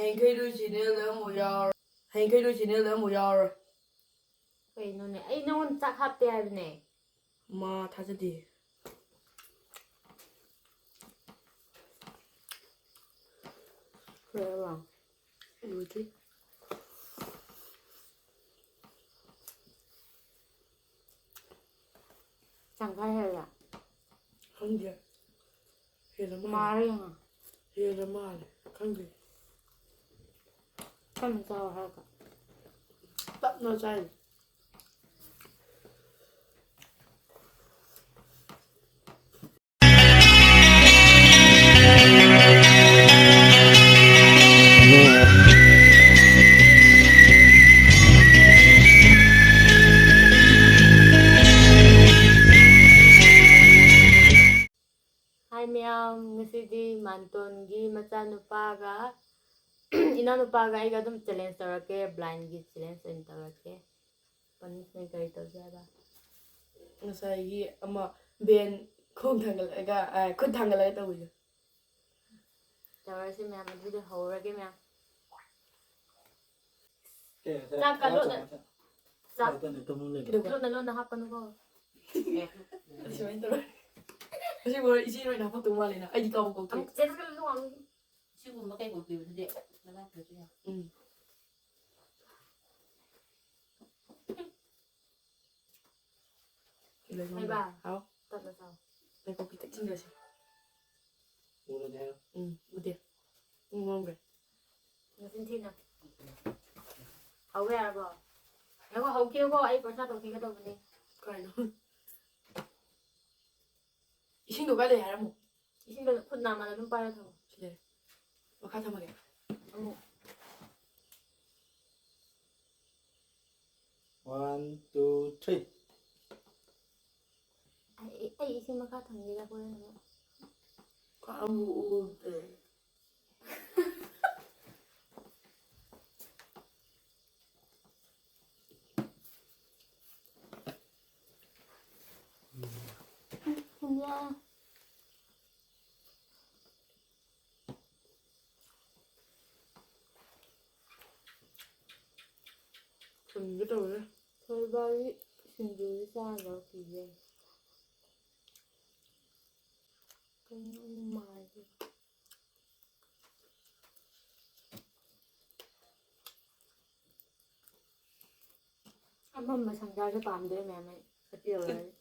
haikhre channel amuk yaor haikhre channel amuk yaor ꯀꯩꯅꯣꯅꯦ ꯑꯩ ꯅꯉꯣꯟꯗ ꯆꯥꯛ ꯍꯥꯞꯇꯦ ꯍꯥꯏꯕꯅꯦ ꯃꯥ ꯊꯥꯖꯗꯦ ꯀꯩꯔꯕ ꯂꯣꯏꯗ꯭ꯔꯤ ꯇꯪꯈꯥꯏ ꯍꯦꯜꯂꯦ ꯈꯪꯗꯦ ꯍꯦꯜꯂ ꯃꯥꯔ ꯃꯥꯜꯂꯦ ꯌꯦꯡꯉꯣ ꯍꯦꯜꯂ ꯃꯥꯜꯂꯦ ꯈꯪꯗꯦ ꯇꯞꯅ ꯆꯥꯎ ꯍꯥꯏꯔꯒ ꯇꯞꯅ ꯆꯥꯏꯅꯤ ꯍꯥꯏ ꯃꯌꯥꯝ ꯉꯁꯤꯗꯤ ꯃꯥꯟꯇꯣꯟꯒꯤ ꯃꯆꯥꯅꯨꯄꯥꯒ ꯏꯅꯥꯎꯅꯨꯄꯥꯒ ꯑꯩꯒ ꯑꯗꯨꯝ ꯆꯦꯂꯦꯟꯖ ꯇꯧꯔꯛꯀꯦ ꯕ꯭ꯂꯥꯏꯟꯒꯤ ꯆꯦꯂꯦꯟꯖ ꯑꯣꯏꯅ ꯇꯧꯔꯛꯀꯦ ꯄꯅꯤꯁꯃꯦꯟ ꯀꯔꯤ ꯇꯧꯁꯦ ꯍꯥꯏꯕ ꯉꯁꯥꯏꯒꯤ ꯑꯃ ꯕꯦꯟ ꯈꯣꯡ ꯊꯥꯡꯒꯠꯂꯒ ꯈꯨꯠ ꯊꯥꯡꯒꯠꯂꯒ ꯇꯧꯕꯤꯗꯣ ꯇꯧꯔꯁꯤ ꯃꯌꯥꯝ ꯑꯗꯨꯗꯤ ꯍꯧꯔꯒꯦ ꯃꯌꯥꯝ ꯆꯥꯛꯀ ꯂꯣꯟꯅ ꯆꯥꯛ ꯂꯣꯟꯅ ꯍꯥꯞꯀꯅꯨꯀꯣ ꯑꯁꯨꯃꯥꯏꯅ ꯇꯧꯔꯦ ꯑꯁꯤꯕꯨ ꯏꯆꯦ ꯑꯣꯏꯅ ꯍꯥꯞꯄꯛꯇꯧ ꯃꯥꯜꯂꯦꯅ ꯑꯩꯗꯤ ꯀꯥꯎꯕ ꯀꯥꯎꯊꯣꯛꯑꯦ ꯁꯤꯒꯨꯝꯕ ꯀꯩꯒꯨꯝꯕ ꯄꯤꯕꯗꯨꯗꯤ ꯂꯥꯛꯇ꯭ꯔꯁꯨ ꯌꯥꯏ ꯍꯩꯕ ꯍꯥꯎ ꯇꯞꯅ ꯆꯥꯎ ꯂꯩꯀꯣ ꯈꯤꯇꯪ ꯆꯤꯡꯒꯁꯤ ꯎꯗꯦ ꯉꯝꯈ꯭ꯔꯦ ꯅꯆꯤꯟ ꯊꯤꯅ ꯍꯧꯕ ꯌꯥꯔꯕꯣ ꯉꯥꯏꯈꯣ ꯍꯧꯈꯤꯅꯨꯀꯣ ꯑꯩ ꯄꯔꯁꯥ ꯇꯧꯈꯤꯒꯗꯧꯕꯅꯦ ꯀꯩꯅꯣ ꯏꯁꯤꯡꯗꯣ ꯀꯥꯏ ꯂꯩ ꯍꯥꯏꯔꯝꯃꯣ ꯏꯁꯤꯡꯗꯣ ꯈꯨꯠ ꯅꯥꯝꯃꯗ ꯑꯗꯨꯝ ꯄꯥꯏꯔ ꯊꯝꯃꯣ ꯁꯤꯗ ꯃꯈꯥ ꯊꯝꯃꯒꯦ ꯑꯃꯨꯛ 1 2 3 ꯑꯩ ꯏꯁꯤꯡ ꯃꯈꯥ ꯊꯝꯒꯦꯔꯥ ꯍꯣꯔꯦꯟ ꯑꯃꯨꯛ ꯎꯗꯦ ꯊꯨꯝꯒꯦ ꯇꯧꯔꯦ ꯊꯣꯏꯕꯒꯤ ꯁꯤꯡꯖꯨꯁꯦ ꯆꯥꯅꯕ ꯀꯤꯖꯩ ꯀꯩꯅꯣ ꯃꯥꯏꯁꯦ ꯑꯃꯝꯕ ꯁꯪꯁꯥꯔꯁꯦ ꯄꯥꯝꯗ꯭ꯔꯦ ꯃꯌꯥꯝ ꯑꯩ ꯁꯛꯇꯤ ꯌꯧꯔꯅꯤ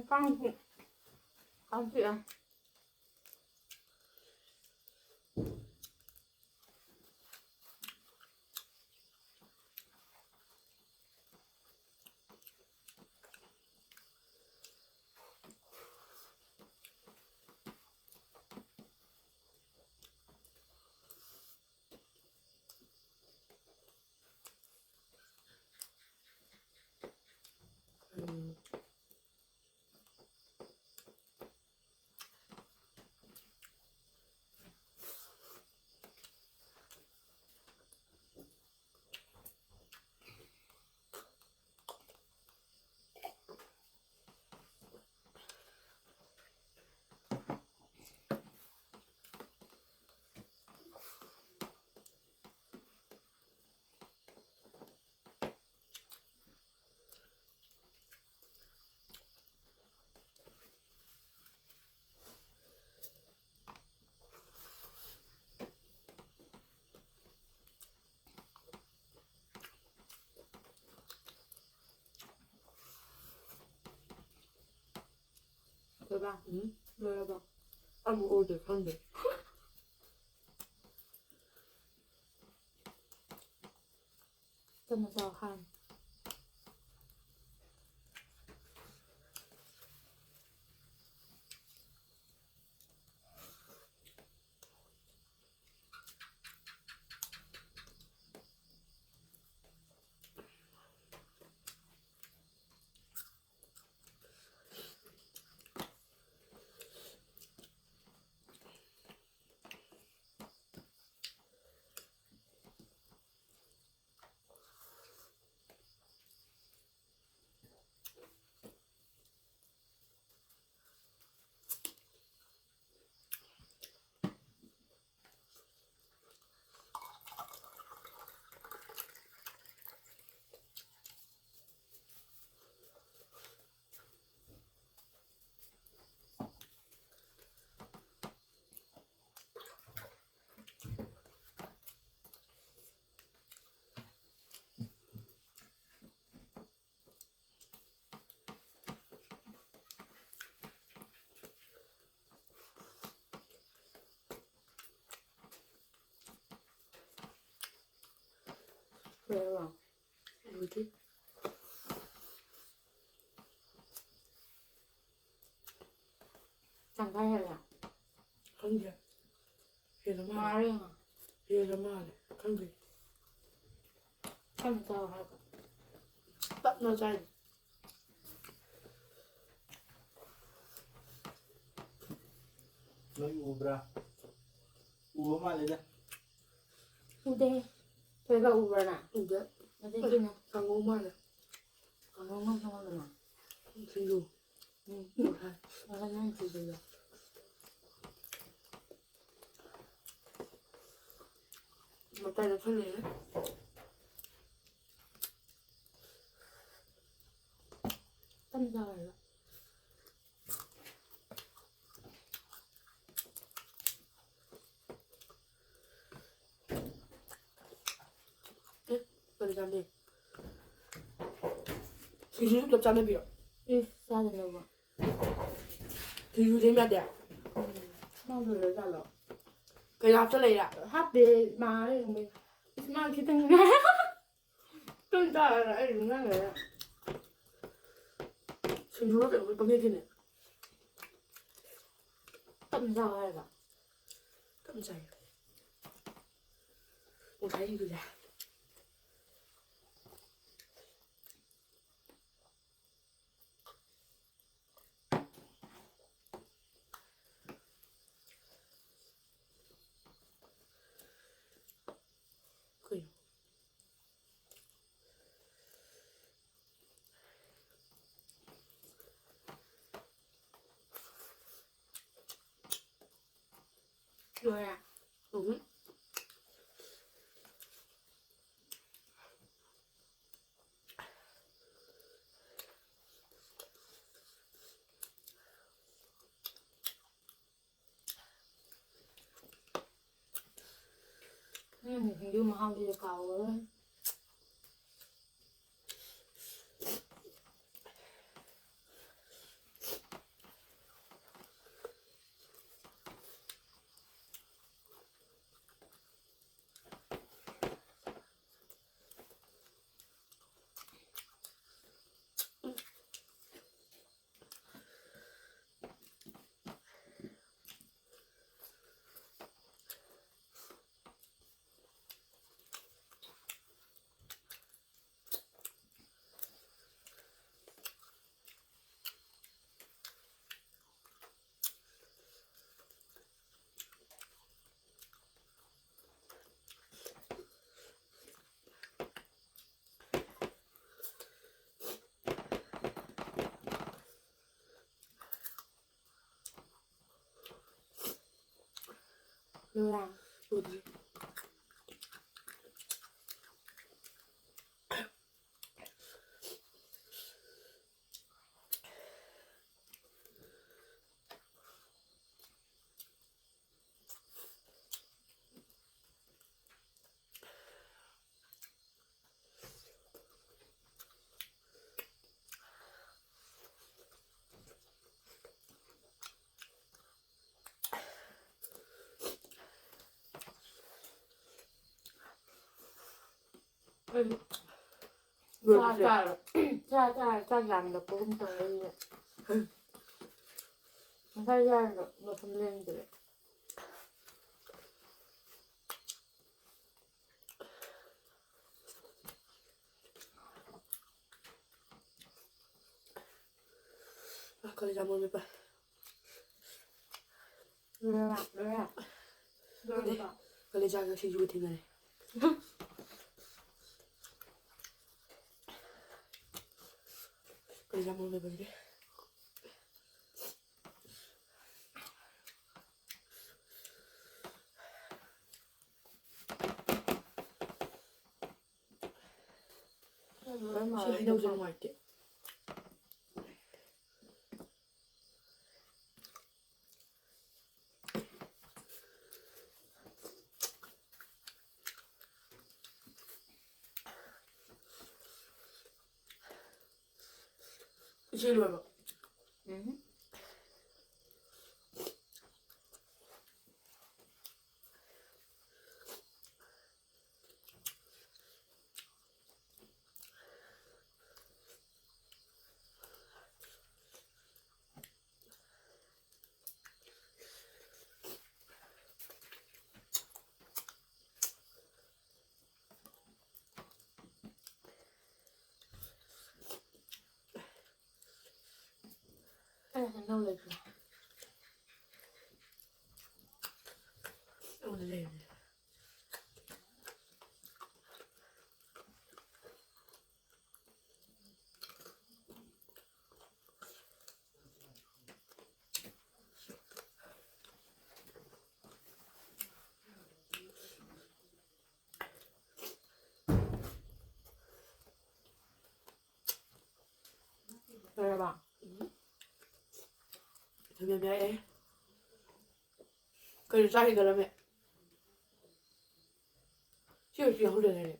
ꯀꯥꯡꯁꯤ ꯀꯥꯡꯁꯤꯛꯑꯦ ꯊꯣꯏꯕ ꯂꯣꯏꯔꯕꯣ ꯑꯃꯨꯛ ꯎꯗꯦ ꯈꯪꯗꯦ ꯇꯞꯅ ꯆꯥꯎ ꯍꯥꯟ 그래요. 뭐지? 잠깐 해라. 한개 얘는 말 말이야. 얘는 말 한개 감사하고. 딱 넣어줘야 Nói ubra. Uba maleda. 우대. 배가 우러나. 이제 어디지나. 강호말 강원만 상관없나. 진주 응. 못할 나는 지금요. 못할 틀리네 감사해요. 그래 잠시 기준 좀 짜면 비요 일사는 너무. 기준 되면 돼 나도 왜 잘라. 그냥 합쳐내라 하비 말이 뭐. 말 기둥. 좀 잘라. 이러면 왜. 진주로 배우고 방해기네 감사해요. 깜짝이야 못할 이거야 그래요 뭐야? 응? nhưng mà không yêu cầu á. Là 어디 cha làm được cũng không cần đi. Phải ra được mà không lên được. 아까 잠을 몇 번. Rồi. Cái ra cái gì thì này. Cái 잠을 몇 번이래. Chị đâu ra ngoài chị. Chị luôn rồi. đâu được 오늘 내 그래 봐 몇몇에 그래 자기 그러면 쉬어 그래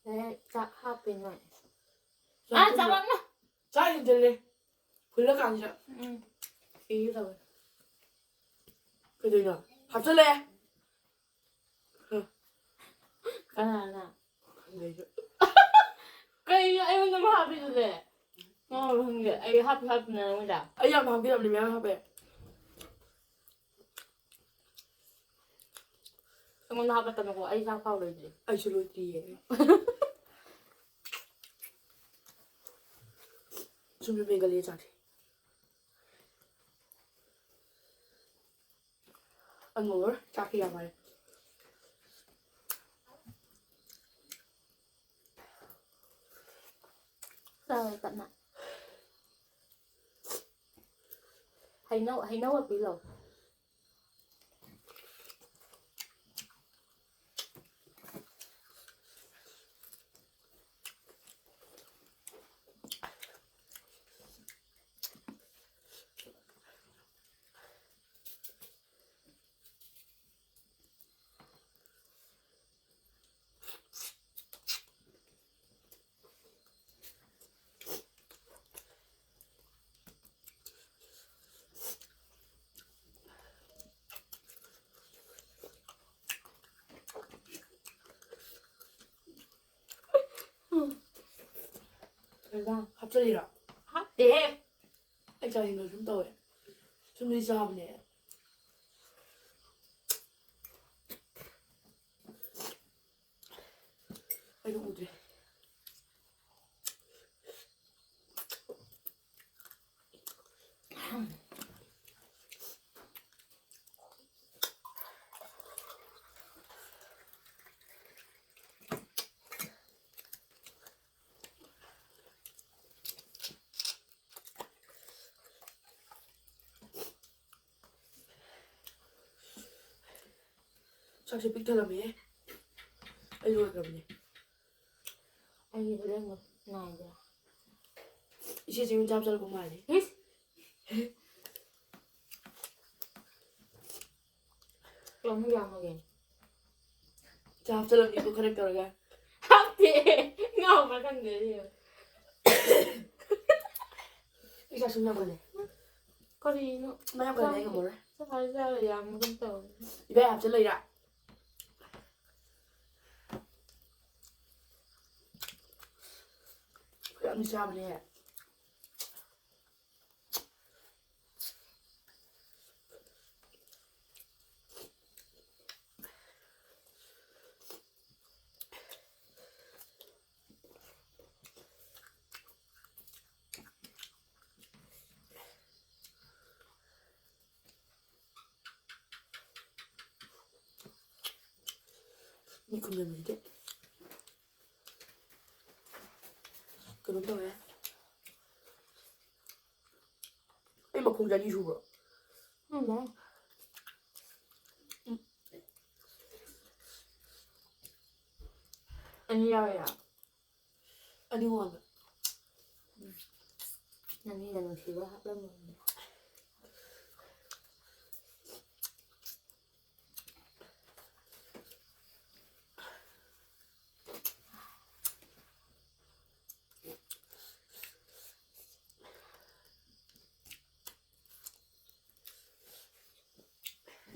네, 자, 하빈은 아, 잠깐만 자기 들래 불러가 아니라 응 이러고 그래도 합칠래 가나 근데 cái em nó hợp đi rồi ngon em hợp hợp nè mới đã ấy em không biết làm gì em không biết em nó hợp tao nó ấy sao phao rồi gì ai xử lý gì 준비 매가 레자리 ăn ngủ chắc khi làm này sao vậy tận ạ hay nấu ở bí lẩu 갑자기라 네 anh chào hình người chúng tôi chúng đi ra nè anh không đi sao chị biết làm gì anh rồi làm gì anh đi lên một này rồi 이제 지금 잠자고 말이 không làm mà kìa 잠자는 이거 그래 거가 hấp thì ngon mà thằng người gì 이제 중요한 거네 có gì nữa 마약 거네 이거 뭐래 sao phải ra là làm không tồi 입에 앞질러이라 그냥 잠을 이 금년인데 그런다 왜? 이거 공장이 죽어. không đấy anh đi đâu vậy ạ 아니 뭐 anh đi là mình chỉ có hấp lắm rồi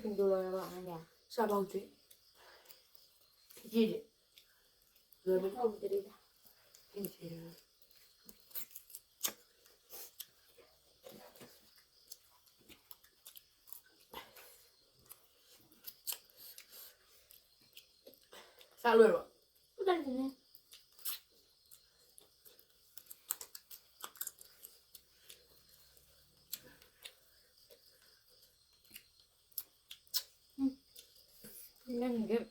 Mình đưa ra bạn anh à sao bao chuyện gì vậy? Rồi mình không thì đi ra 이제 sao rồi ạ? đây rồi nè 난게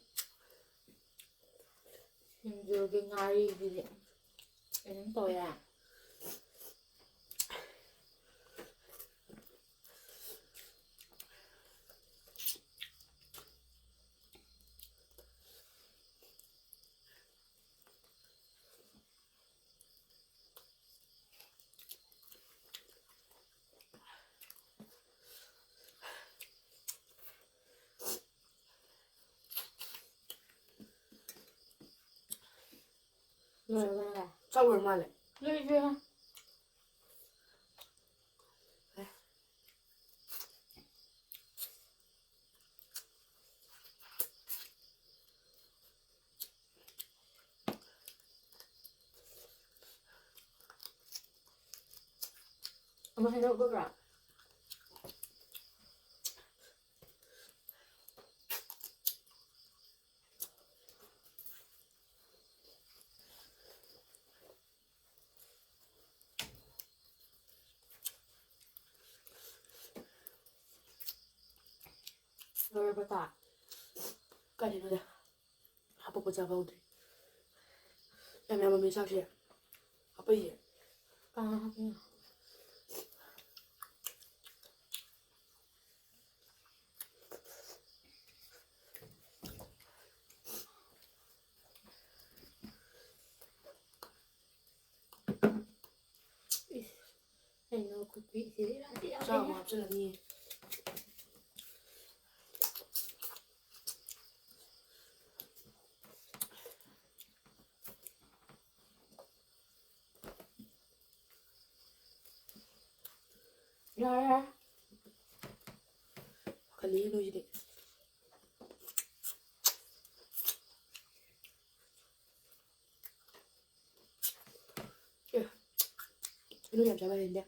신주기 나이들이 이런 거야. 왜? Sao 얼마래? 이제 엄마 해놓을 거라. 뭘 보다. Cái này nó Hapa kwa chava ude. Ya mama mesafia. Hapa hiye. 아, nó cũng bị gì đấy. Sao mà sẽ là gì? Rồi. Cái lý nó gì đấy. Nó làm cho bay lên đây.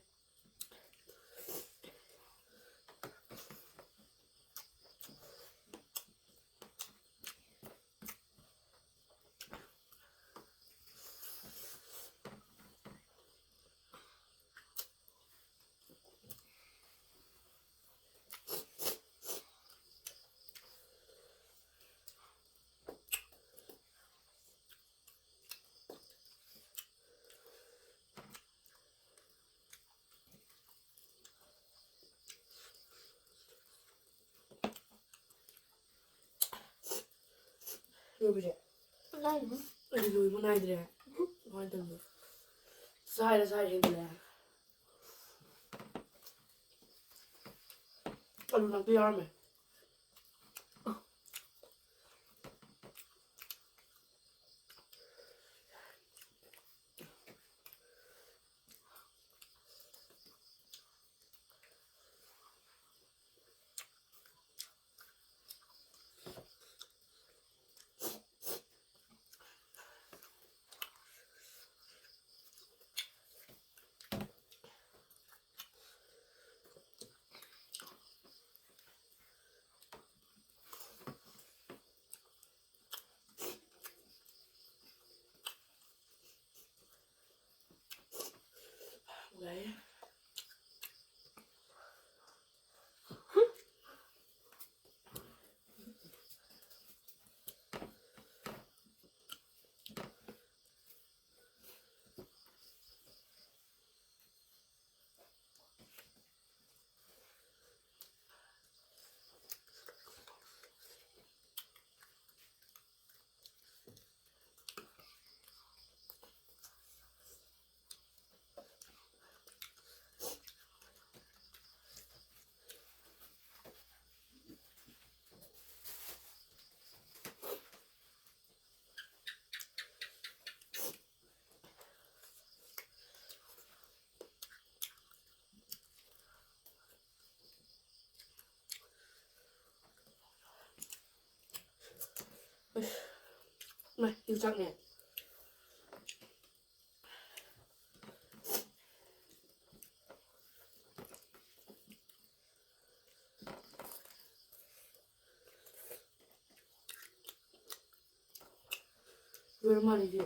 Rồi bây giờ. Này. Rồi bữa nay thì là nói từng được. Sai là sai thì là. Còn làm PR mày. Đấy. Này, yêu chắc nè. Rồi mà đi gì?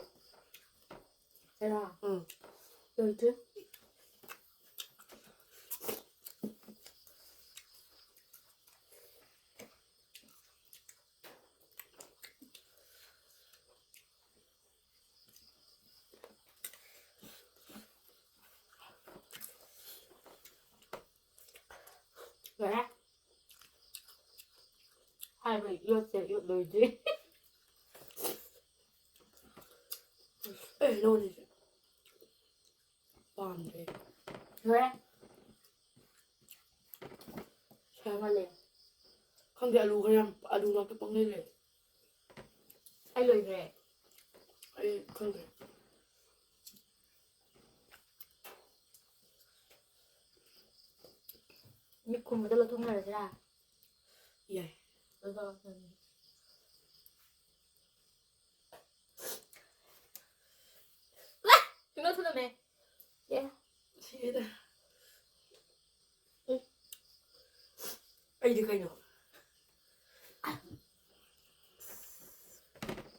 Thế là. Ừ. Rồi chứ. Vậy hai vị yêu sẽ yêu đôi chứ. Ê, nô đi. Bom đi. Vậy sao mà liền Không thể alu nó cái bóng lên này. ai lười rẻ Ê, không thể. nhưng cùng với đó là thông này ra Vậy. rồi rồi nó thôi mẹ yeah Thế đó. Ê, đi cây nữa.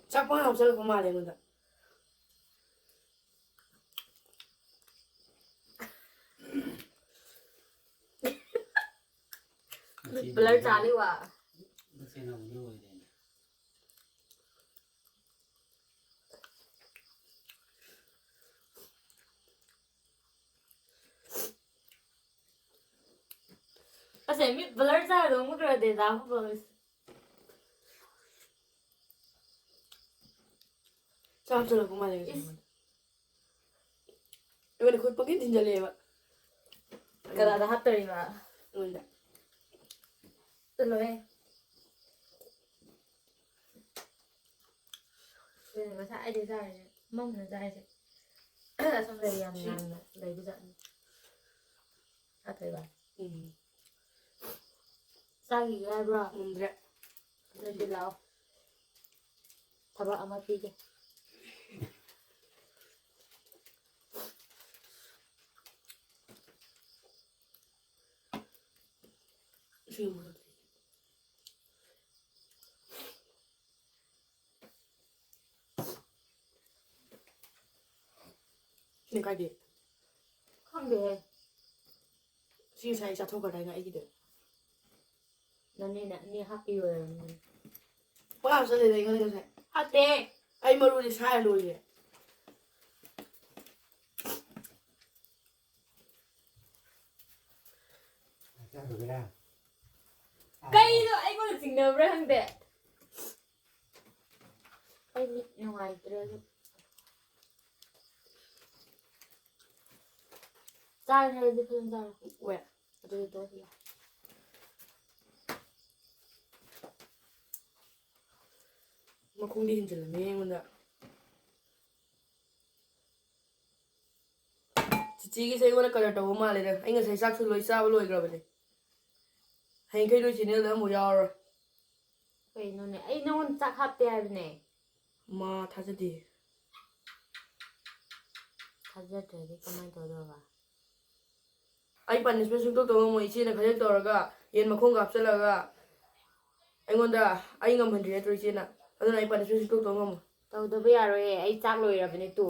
Chắc bóng học sẽ là không mà lên luôn. blur ra đi qua Nó sẽ nằm nuôi đây này. à sẽ biết blur ra đúng không rồi để ra không blur Chắc học sẽ là không mà lên luôn. Em này khuyên bóng tin giờ lên vậy. cái đó đã hát tới mà Luôn đã. từ rồi bây giờ có sai thì sai mong là sai chứ xong rồi làm lấy cái giận hát tới bà Ừ. sai gì ra bro Dạ. rồi đi lâu thà bà mà đi chứ Chưa một lần. Nên cái gì? không được Xin sai chắc thôi cả đây ngay gì được. nó nên happy rồi Bóng học sẽ lên đây ngay cái happy anh mà luôn thì sai luôn vậy. Sao được ra? cây đó anh có được chỉnh đầu ra không để anh đi ngoài rồi ra này đi phương ra Quẹt. rồi tôi thì Mà không đi thì là mẹ luôn ạ. Chị cái xe của nó cần đầu mà lên đây. Anh ấy thấy xác thứ lối sao lối rồi vậy. Hành cái đôi chỉ nữa là một giờ rồi. cây nó này anh nó còn chắc happy ai này Mà thật sự đi. thật ra trời đi comment tôi đâu à Anh bạn nên xuống tôi mà chị này phải tôi rồi yên mà không gặp sẽ là anh còn đã anh ngầm hình rồi chị nè. Anh này bạn nên xuống tôi ngầm. tao đâu bây giờ rồi anh chắc rồi là bên tụ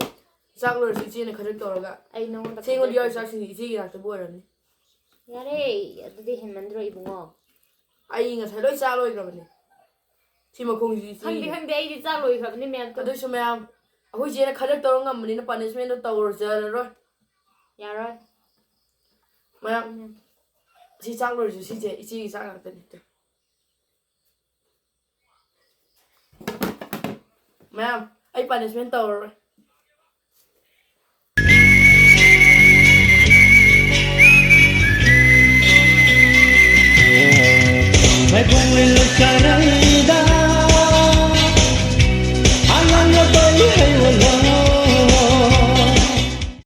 Xác rồi chị này phải tôi rồi anh nó còn Chị còn đi xác chị là tôi rồi. ya đấy tadi hình rồi ibungo Anh ngờ thấy lối sao lối rồi vậy. Chị mà không gì 한대 anh đi chắc rồi rồi bên miền tụ Cái số mấy em. Ôi chị này phải tôi ngầm mình nó punishment nó tôi rồi. ya rồi Mà chị xác rồi chị xác là tên. Ma'am, ay punishment to. Mai bông lên lối trái nắng